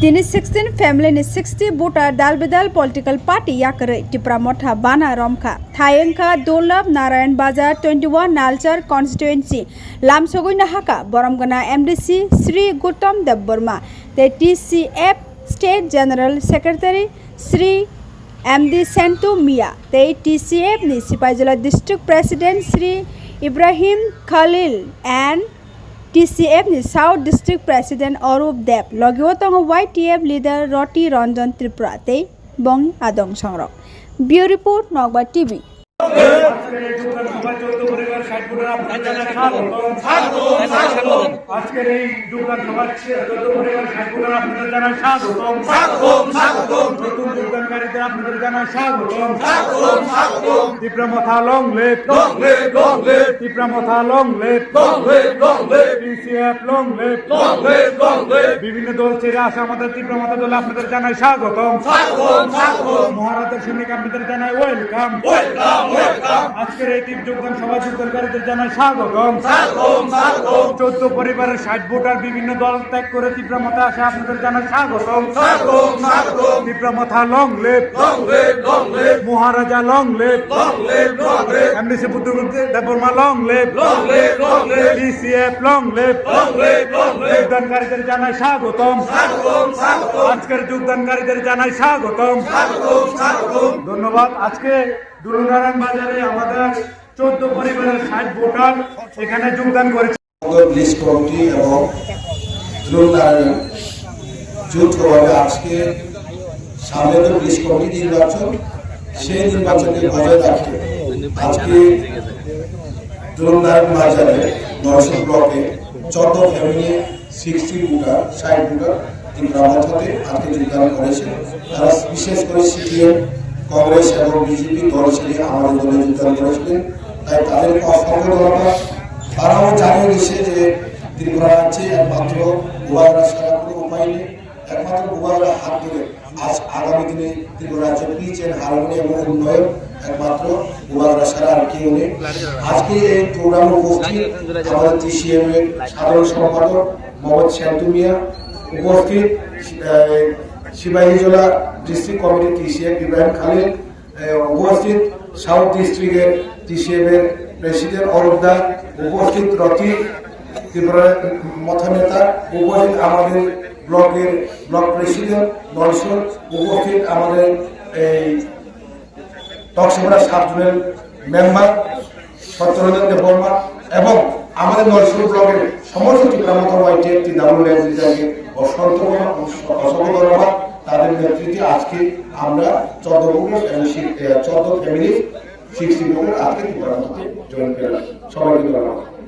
Tini 16 family ni 60 voter dalbedal political party yakare Tipra Motha Bana Romkha Thayengkha Dolab Narayan Bazar 21 Nalchar constituency Lamsogoi Nahaka Boromgana MDC Sri Gautam Dev Burma the TCF State General Secretary Sri MD Santu Mia the TCF ni Sipajala District President Sri Ibrahim Khalil and TCF ni South District President Arup Deb Logiotong YTF leader Roti Ranjan Tripura te Bong Adong Songrok Bureau Report Nogba TV আজকের এই যোগদান সভায় যত পরিবার সাধুরা আপনাদের জানাই স্বাগতম স্বাগতম স্বাগতম নতুন যোগদানকারীদের আপনাদের জানাই স্বাগতম স্বাগতম স্বাগতম Tipra Motha long live Tipra Motha long live TCF long live বিভিন্ন দল ছেড়ে আসা আমাদের তীব্রমথা দলে আপনাদের জানাই স্বাগতম স্বাগতম স্বাগতম মহারাজের সৈনিক আপনাদের জানাই ওয়েলকাম ওয়েলকাম ওয়েলকাম আজকের এই তীব্র যোগদান সভায় যোগদানকারীদের জানাই স্বাগতম স্বাগতম স্বাগতম 14 পরিবারের 60 ভোটার বিভিন্ন দল ত্যাগ করে তীব্রমথা আসা আপনাদের জানাই স্বাগতম স্বাগতম স্বাগতম Tipra Motha long live Maharaja long live MDC Buddhagupta Debbarma long live TCF long live যোগদানকারীদের জানাই স্বাগতম স্বাগতম স্বাগতম আজকের যোগদানকারীদের জানাই স্বাগতম স্বাগতম স্বাগতম ধন্যবাদ আজকে দুলনারায়ণ বাজারে আমাদের 14 পরিবারের 60 ভোটার এখানে যোগদান করেছে পুলিশ কমিটি এবং দুলনারায়ণ যৌথভাবে আজকে সামনে তো পুলিশ কমিটি নির্বাচন সেই নির্বাচনকে বজায় রাখে আজকে দুলনারায়ণ বাজারে 900 ব্লকে 14 ফ্যামিলি 60 ভোটার 60 ভোটার তীব্রমথাতে আজকে যোগদান করেছে তারা বিশেষ করে সিপিএম কংগ্রেস এবং বিজেপি দল ছেড়ে আমাদের দলে যোগদান করেছিলেন তাই তাদেরকে অসংখ্য ধন্যবাদ তারাও জানিয়ে দিচ্ছে যে ত্রিপুরা রাজ্যে একমাত্র গোবাগড়া ছাড়া কোনো উপায় নেই একমাত্র গোবাগড়া হাত ধরে আজ আগামী দিনে ত্রিপুরা রাজ্যে পিচ এন্ড হারমোনি এবং উন্নয়ন একমাত্র গোবাগড়া ছাড়া আর কেউ নেই আজকে এই প্রোগ্রামে উপস্থিত আমাদের TCM এর সাধারণ সম্পাদক মোহাম্মদ শান্তু মিয়া উপস্থিত Sepahijala district committee TCF Ibrahim Khalil উপস্থিত সাউথ ডিস্ট্রিক্টের TCM এর প্রেসিডেন্ট অরুপদা উপস্থিত রতি ত্রিপুরা মথা নেতা উপস্থিত আমাদের ব্লকের ব্লক প্রেসিডেন্ট নলসর উপস্থিত আমাদের এই টকসিমরা সাবজোনাল মেম্বার সত্যরঞ্জন দেববর্মা এবং আমাদের নলসর ব্লকের সমস্ত তীব্রমথা YTF TWLকে অসংখ্য ধন্যবাদ তাদের নেতৃত্বে আজকে আমরা 14 ভোটার এবং 14 ফ্যামিলি 60 ভোটার আজকে তীব্রমথাতে জয়েন করলাম সবাইকে ধন্যবাদ।